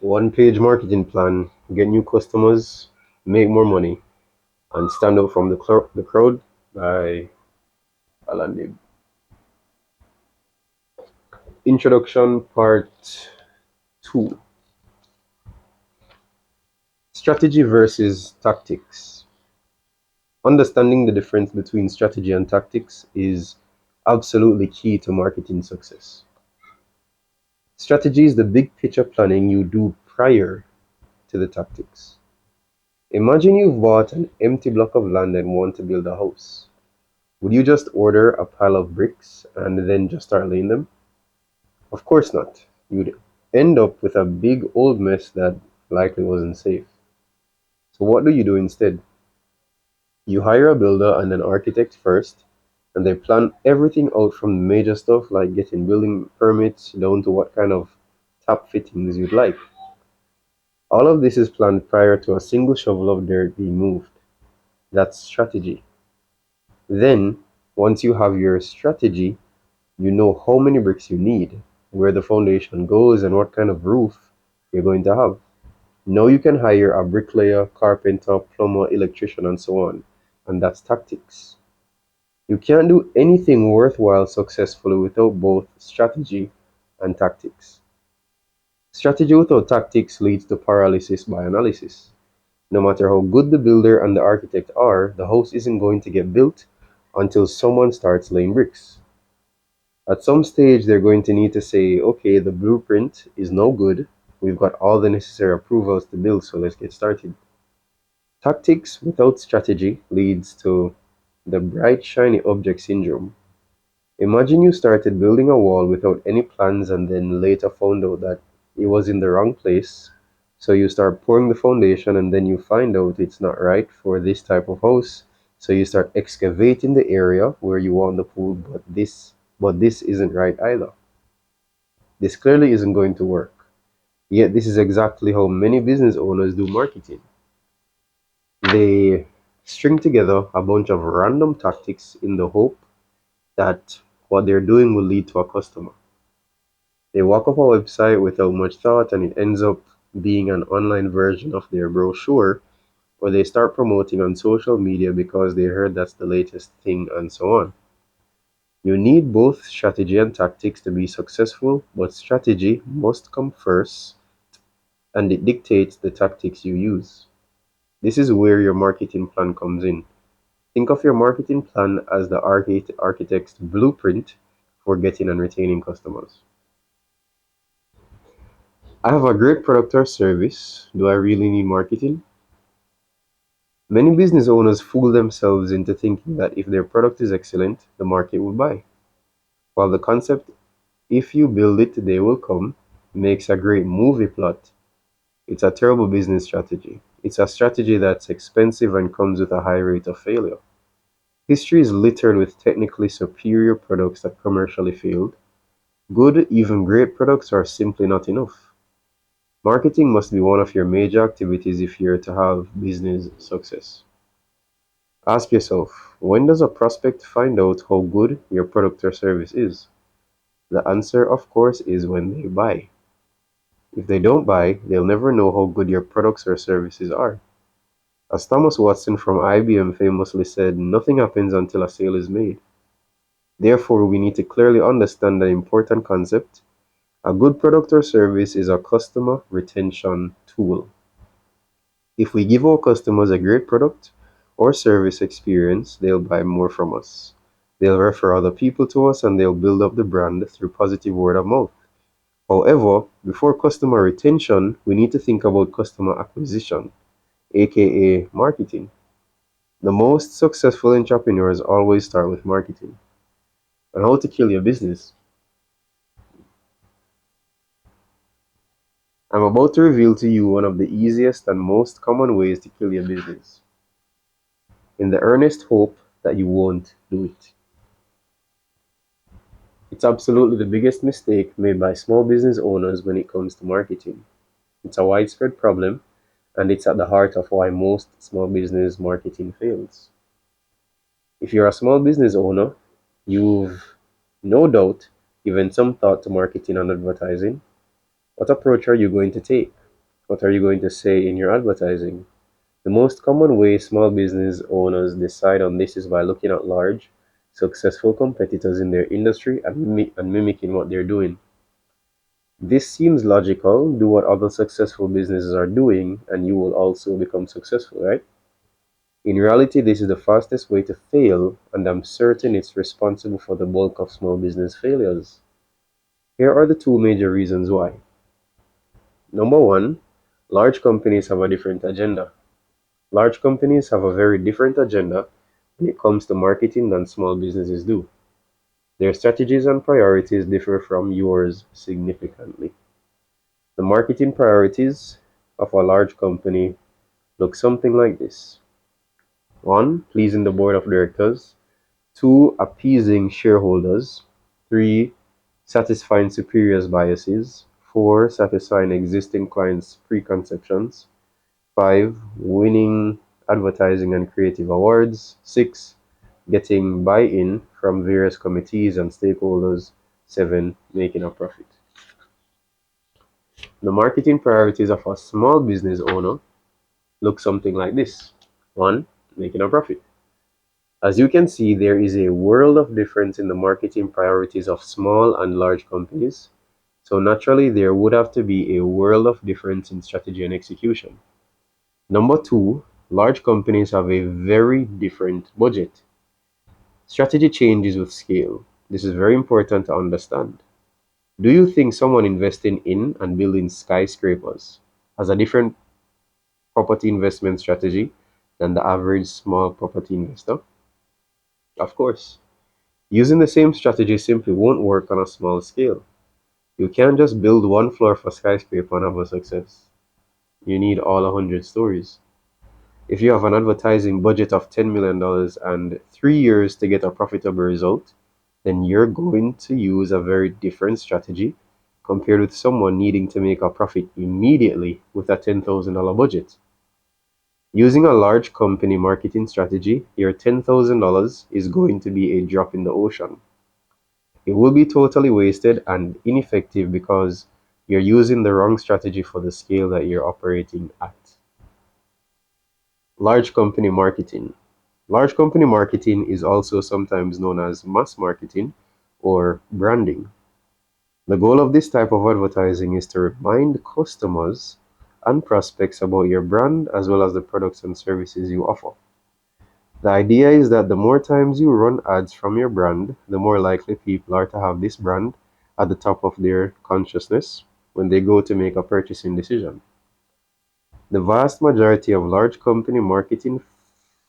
One-page marketing plan, get new customers, make more money, and stand out from the crowd by Allan Dib. Introduction Part 2. Strategy versus tactics. Understanding the difference between strategy and tactics is absolutely key to marketing success. Strategy is the big picture planning you do prior to the tactics. Imagine you've bought an empty block of land and want to build a house. Would you just order a pile of bricks and then just start laying them? Of course not. You'd end up with a big old mess that likely wasn't safe. So what do you do instead? You hire a builder and an architect first, and they plan everything out from the major stuff like getting building permits down to what kind of tap fittings you'd like. All of this is planned prior to a single shovel of dirt being moved. That's strategy. Then, once you have your strategy, you know how many bricks you need, where the foundation goes, and what kind of roof you're going to have. Now you can hire a bricklayer, carpenter, plumber, electrician, and so on. And that's tactics. You can't do anything worthwhile successfully without both strategy and tactics. Strategy without tactics leads to paralysis by analysis. No matter how good the builder and the architect are, the house isn't going to get built until someone starts laying bricks. At some stage, they're going to need to say, okay, the blueprint is no good. We've got all the necessary approvals to build, so let's get started. Tactics without strategy leads to the bright, shiny object syndrome. Imagine you started building a wall without any plans and then later found out that it was in the wrong place. So you start pouring the foundation and then you find out it's not right for this type of house. So you start excavating the area where you want the pool, but this isn't right either. This clearly isn't going to work. Yet this is exactly how many business owners do marketing. They string together a bunch of random tactics in the hope that what they're doing will lead to a customer. They walk up a website without much thought and it ends up being an online version of their brochure, or they start promoting on social media because they heard that's the latest thing and so on. You need both strategy and tactics to be successful, but strategy must come first and it dictates the tactics you use. This is where your marketing plan comes in. Think of your marketing plan as the architect's blueprint for getting and retaining customers. I have a great product or service. Do I really need marketing? Many business owners fool themselves into thinking that if their product is excellent, the market will buy. While the concept, if you build it, they will come, makes a great movie plot, it's a terrible business strategy. It's a strategy that's expensive and comes with a high rate of failure. History is littered with technically superior products that commercially failed. Good, even great products are simply not enough. Marketing must be one of your major activities if you're to have business success. Ask yourself, when does a prospect find out how good your product or service is? The answer, of course, is when they buy. If they don't buy, they'll never know how good your products or services are. As Thomas Watson from IBM famously said, nothing happens until a sale is made. Therefore, we need to clearly understand an important concept. A good product or service is a customer retention tool. If we give our customers a great product or service experience, they'll buy more from us. They'll refer other people to us and they'll build up the brand through positive word of mouth. However, before customer retention, we need to think about customer acquisition, aka marketing. The most successful entrepreneurs always start with marketing. And how to kill your business. I'm about to reveal to you one of the easiest and most common ways to kill your business, in the earnest hope that you won't do it. It's absolutely the biggest mistake made by small business owners when it comes to marketing. It's a widespread problem, and it's at the heart of why most small business marketing fails. If you're a small business owner, you've no doubt given some thought to marketing and advertising. What approach are you going to take? What are you going to say in your advertising? The most common way small business owners decide on this is by looking at large, successful competitors in their industry and mimicking what they're doing. This seems logical. Do what other successful businesses are doing, and you will also become successful, right? In reality, this is the fastest way to fail, and I'm certain it's responsible for the bulk of small business failures. Here are the two major reasons why. Number one, large companies have a different agenda. Large companies have a very different agenda when it comes to marketing than small businesses do. Their strategies and priorities differ from yours significantly. The marketing priorities of a large company look something like this. 1. Pleasing the board of directors. 2. Appeasing shareholders. 3. Satisfying superiors' biases. 4. Satisfying existing clients' preconceptions. 5. Winning advertising and creative awards. 6. Getting buy-in from various committees and stakeholders. 7. Making a profit. The marketing priorities of a small business owner look something like this. 1. Making a profit. As you can see, there is a world of difference in the marketing priorities of small and large companies. So naturally, there would have to be a world of difference in strategy and execution. Number 2, large companies have a very different budget. Strategy changes with scale. This is very important to understand. Do you think someone investing in and building skyscrapers has a different property investment strategy than the average small property investor? Of course. Using the same strategy simply won't work on a small scale. You can't just build one floor for skyscraper and have a success. You need all 100 stories. If you have an advertising budget of $10 million and 3 years to get a profitable result, then you're going to use a very different strategy compared with someone needing to make a profit immediately with a $10,000 budget. Using a large company marketing strategy, your $10,000 is going to be a drop in the ocean. It will be totally wasted and ineffective because you're using the wrong strategy for the scale that you're operating at. Large company marketing. Large company marketing is also sometimes known as mass marketing or branding. The goal of this type of advertising is to remind customers and prospects about your brand as well as the products and services you offer. The idea is that the more times you run ads from your brand, the more likely people are to have this brand at the top of their consciousness when they go to make a purchasing decision. The vast majority of large company marketing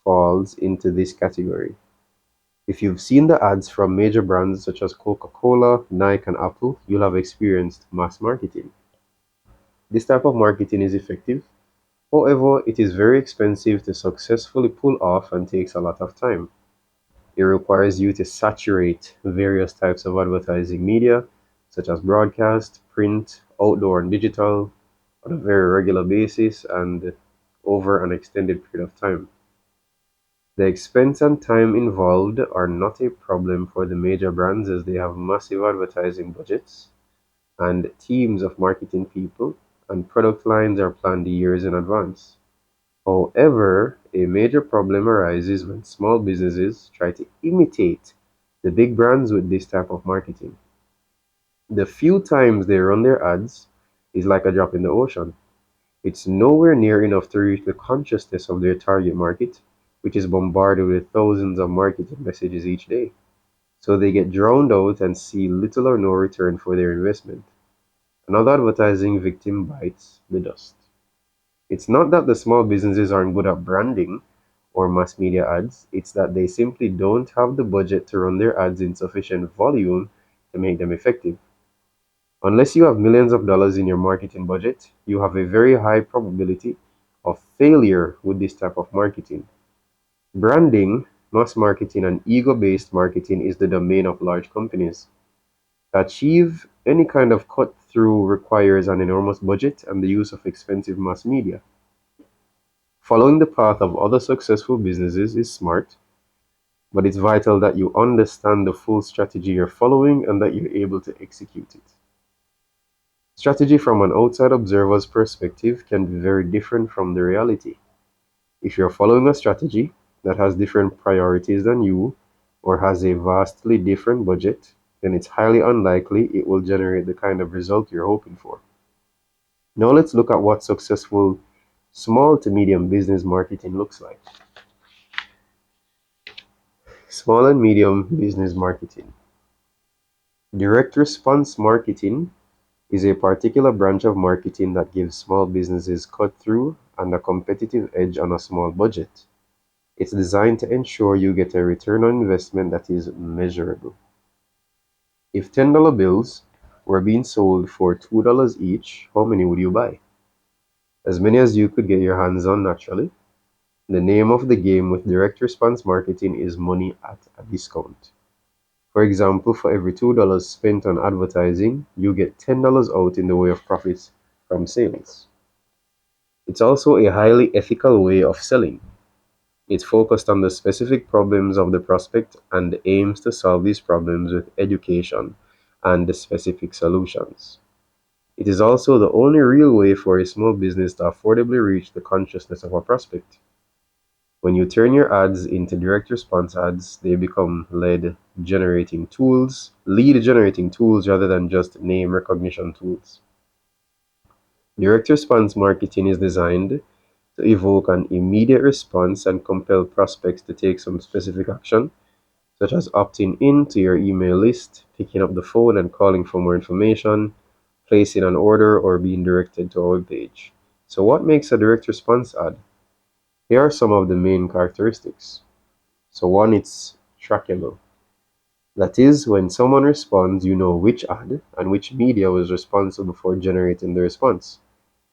falls into this category. If you've seen the ads from major brands such as Coca-Cola, Nike, and Apple, you'll have experienced mass marketing. This type of marketing is effective. However, it is very expensive to successfully pull off and takes a lot of time. It requires you to saturate various types of advertising media, such as broadcast, print, outdoor, and digital, on a very regular basis and over an extended period of time. The expense and time involved are not a problem for the major brands as they have massive advertising budgets and teams of marketing people, and product lines are planned years in advance. However, a major problem arises when small businesses try to imitate the big brands with this type of marketing. The few times they run their ads is like a drop in the ocean. It's nowhere near enough to reach the consciousness of their target market, which is bombarded with thousands of marketing messages each day. So they get drowned out and see little or no return for their investment. Another advertising victim bites the dust. It's not that the small businesses aren't good at branding or mass media ads, it's that they simply don't have the budget to run their ads in sufficient volume to make them effective. Unless you have millions of dollars in your marketing budget, you have a very high probability of failure with this type of marketing. Branding, mass marketing, and ego-based marketing is the domain of large companies. To achieve any kind of cut-through requires an enormous budget and the use of expensive mass media. Following the path of other successful businesses is smart, but it's vital that you understand the full strategy you're following and that you're able to execute it. Strategy from an outside observer's perspective can be very different from the reality. If you're following a strategy that has different priorities than you or has a vastly different budget, then it's highly unlikely it will generate the kind of result you're hoping for. Now let's look at what successful small to medium business marketing looks like. Small and medium business marketing. Direct response marketing is a particular branch of marketing that gives small businesses cut through and a competitive edge on a small budget. It's designed to ensure you get a return on investment that is measurable. If $10 bills were being sold for $2 each, how many would you buy? As many as you could get your hands on naturally. The name of the game with direct response marketing is money at a discount. For example, for every $2 spent on advertising, you get $10 out in the way of profits from sales. It's also a highly ethical way of selling. It's focused on the specific problems of the prospect and aims to solve these problems with education and the specific solutions. It is also the only real way for a small business to affordably reach the consciousness of a prospect. When you turn your ads into direct response ads, they become lead generating tools rather than just name recognition tools. Direct response marketing is designed to evoke an immediate response and compel prospects to take some specific action, such as opting in to your email list, picking up the phone and calling for more information, placing an order, or being directed to a web page. So what makes a direct response ad? Here are some of the main characteristics. So one, it's trackable. That is, when someone responds, you know which ad and which media was responsible for generating the response.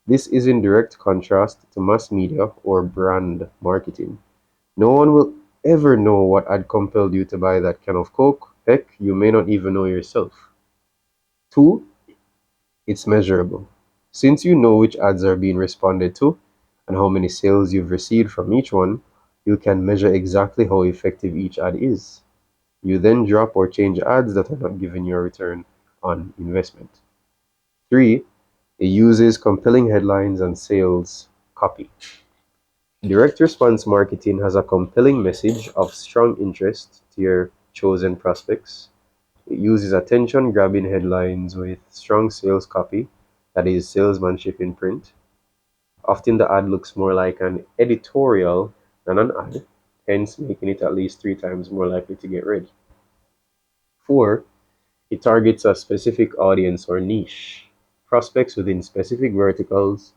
This is in direct contrast to mass media or brand marketing. No one will ever know what ad compelled you to buy that can of Coke. Heck, you may not even know yourself. Two, it's measurable. Since you know which ads are being responded to and how many sales you've received from each one, you can measure exactly how effective each ad is. You then drop or change ads that are not giving you a return on investment. Three, it uses compelling headlines and sales copy. Direct response marketing has a compelling message of strong interest to your chosen prospects. It uses attention grabbing headlines with strong sales copy, that is, salesmanship in print. Often the ad looks more like an editorial than an ad, hence making it at least 3 times more likely to get read. Four, it targets a specific audience or niche. Prospects within specific verticals,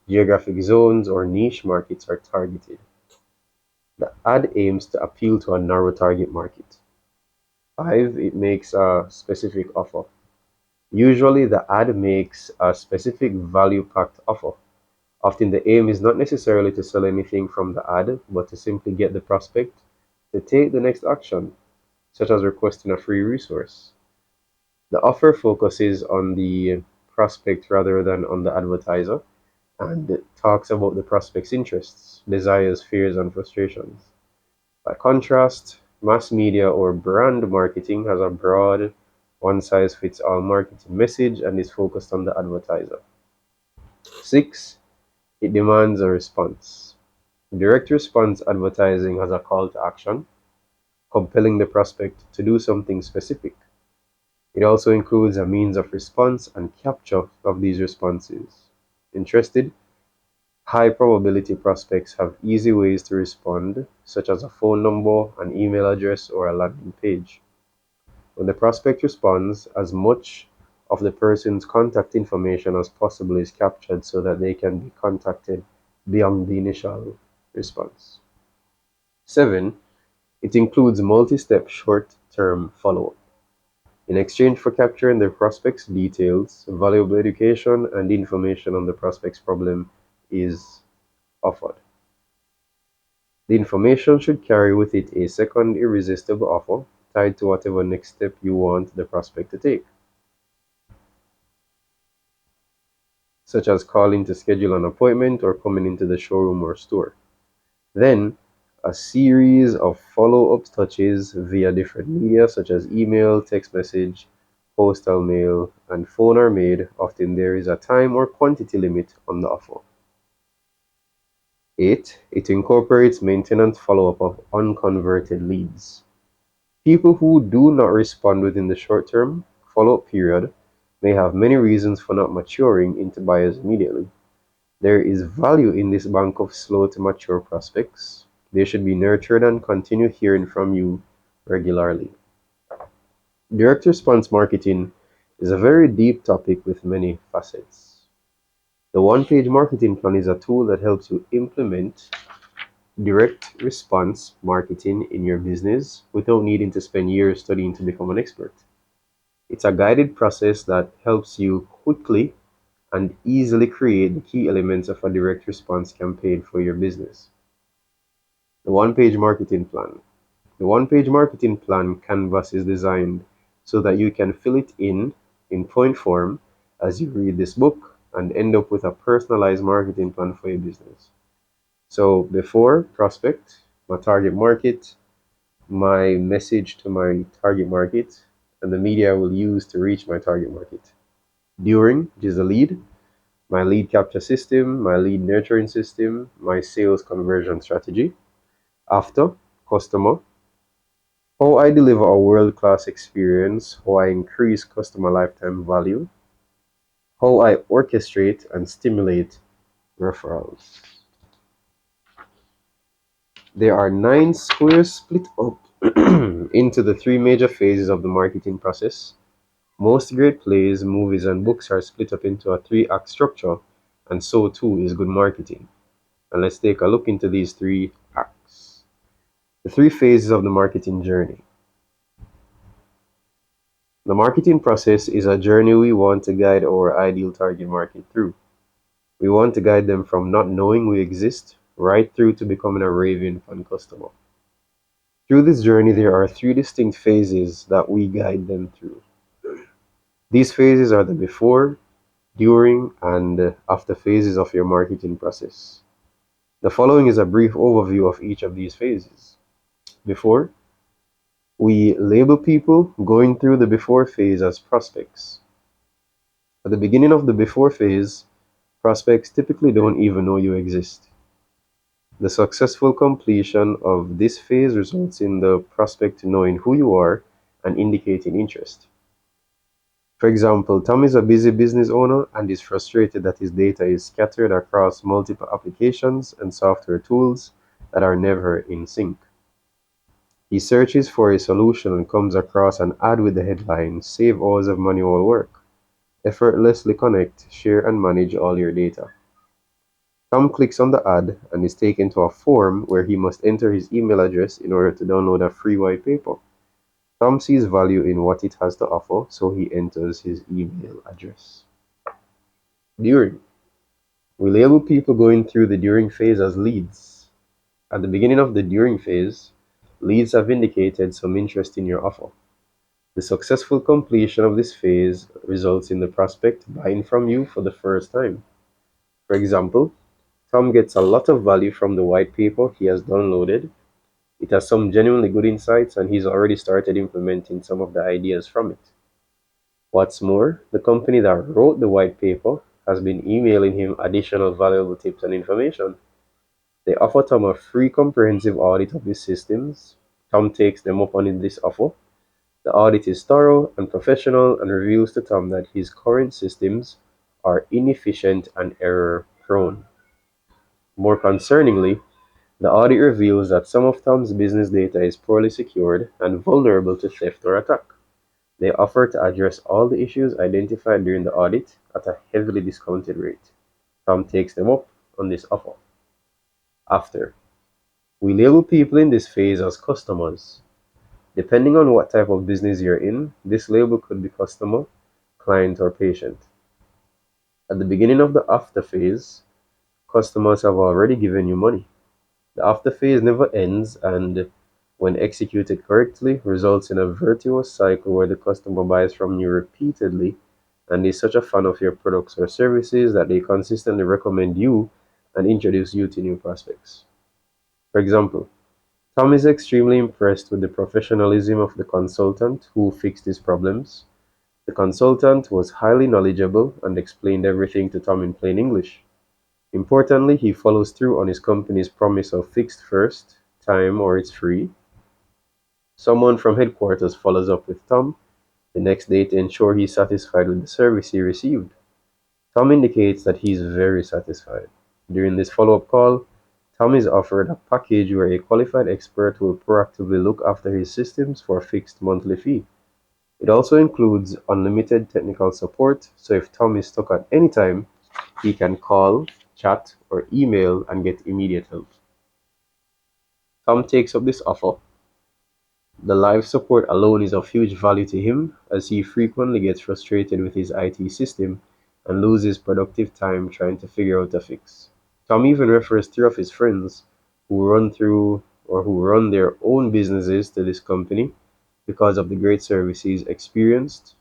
geographic zones, or niche markets are targeted. The ad aims to appeal to a narrow target market. Five, it makes a specific offer. Usually, the ad makes a specific value-packed offer. Often, the aim is not necessarily to sell anything from the ad, but to simply get the prospect to take the next action, such as requesting a free resource. The offer focuses on the prospect rather than on the advertiser, and it talks about the prospect's interests, desires, fears, and frustrations. By contrast, mass media or brand marketing has a broad, one-size-fits-all marketing message and is focused on the advertiser. Six, it demands a response. Direct response advertising has a call to action, compelling the prospect to do something specific. It also includes a means of response and capture of these responses. Interested? High probability prospects have easy ways to respond, such as a phone number, an email address, or a landing page. When the prospect responds, as much of the person's contact information as possible is captured so that they can be contacted beyond the initial response. Seven, it includes multi-step short-term follow-up. In exchange for capturing the prospect's details, valuable education and information on the prospect's problem is offered. The information should carry with it a second irresistible offer tied to whatever next step you want the prospect to take, such as calling to schedule an appointment or coming into the showroom or store. Then, a series of follow-up touches via different media such as email, text message, postal mail, and phone are made, often there is a time or quantity limit on the offer. 8. It incorporates maintenance follow-up of unconverted leads. People who do not respond within the short-term follow-up period may have many reasons for not maturing into buyers immediately. There is value in this bank of slow to mature prospects. They should be nurtured and continue hearing from you regularly. Direct response marketing is a very deep topic with many facets. The one-page marketing plan is a tool that helps you implement direct response marketing in your business without needing to spend years studying to become an expert. It's a guided process that helps you quickly and easily create the key elements of a direct response campaign for your business. The one-page marketing plan. The one-page marketing plan canvas is designed so that you can fill it in point form as you read this book and end up with a personalized marketing plan for your business. So before, prospect, my target market, my message to my target market, and the media I will use to reach my target market. During, which is the lead, my lead capture system, my lead nurturing system, my sales conversion strategy. After, customer, how I deliver a world-class experience, how I increase customer lifetime value, how I orchestrate and stimulate referrals. There are 9 squares split up into the 3 major phases of the marketing process. Most great plays, movies, and books are split up into a 3-act structure, and so too is good marketing. And let's take a look into these 3 acts. The 3 phases of the marketing journey. The marketing process is a journey we want to guide our ideal target market through. We want to guide them from not knowing we exist right through to becoming a raving fan customer. Through this journey, there are 3 distinct phases that we guide them through. These phases are the before, during, and after phases of your marketing process. The following is a brief overview of each of these phases. Before, we label people going through the before phase as prospects. At the beginning of the before phase, prospects typically don't even know you exist. The successful completion of this phase results in the prospect knowing who you are and indicating interest. For example, Tom is a busy business owner and is frustrated that his data is scattered across multiple applications and software tools that are never in sync. He searches for a solution and comes across an ad with the headline, "Save hours of manual work. Effortlessly connect, share, and manage all your data." Tom clicks on the ad and is taken to a form where he must enter his email address in order to download a free white paper. Tom sees value in what it has to offer, so he enters his email address. During. We label people going through the during phase as leads. At the beginning of the during phase, leads have indicated some interest in your offer. The successful completion of this phase results in the prospect buying from you for the first time. For example, Tom gets a lot of value from the white paper he has downloaded. It has some genuinely good insights, and he's already started implementing some of the ideas from it. What's more, the company that wrote the white paper has been emailing him additional valuable tips and information. They offer Tom a free comprehensive audit of his systems. Tom takes them up on this offer. The audit is thorough and professional and reveals to Tom that his current systems are inefficient and error-prone. More concerningly, the audit reveals that some of Tom's business data is poorly secured and vulnerable to theft or attack. They offer to address all the issues identified during the audit at a heavily discounted rate. Tom takes them up on this offer. After, we label people in this phase as customers. Depending on what type of business you're in, this label could be customer, client, or patient. At the beginning of the after phase, customers have already given you money. The after phase never ends and, when executed correctly, results in a virtuous cycle where the customer buys from you repeatedly and is such a fan of your products or services that they consistently recommend you and introduce you to new prospects. For example, Tom is extremely impressed with the professionalism of the consultant who fixed his problems. The consultant was highly knowledgeable and explained everything to Tom in plain English. Importantly, he follows through on his company's promise of fixed first time or it's free. Someone from headquarters follows up with Tom the next day to ensure he's satisfied with the service he received. Tom indicates that he's very satisfied. During this follow-up call, Tom is offered a package where a qualified expert will proactively look after his systems for a fixed monthly fee. It also includes unlimited technical support, so if Tom is stuck at any time, he can call, chat, or email and get immediate help. Tom takes up this offer. The live support alone is of huge value to him, as he frequently gets frustrated with his IT system and loses productive time trying to figure out a fix. Tom even refers three of his friends who run their own businesses to this company because of the great service he's experienced.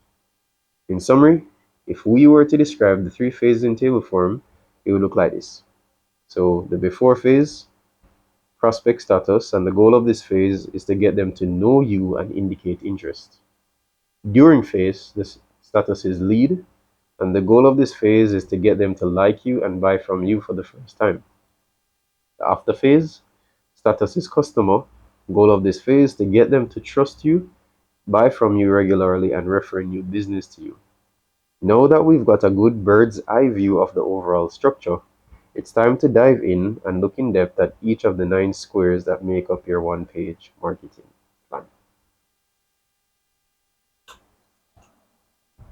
In summary, if we were to describe the three phases in table form, it would look like this. So the before phase, prospect status, and the goal of this phase is to get them to know you and indicate interest. During phase, this status is lead, and the goal of this phase is to get them to like you and buy from you for the first time. The after phase, status is customer. Goal of this phase to get them to trust you, buy from you regularly, and refer new business to you. Now that we've got a good bird's eye view of the overall structure, it's time to dive in and look in depth at each of the 9 squares that make up your one-page marketing.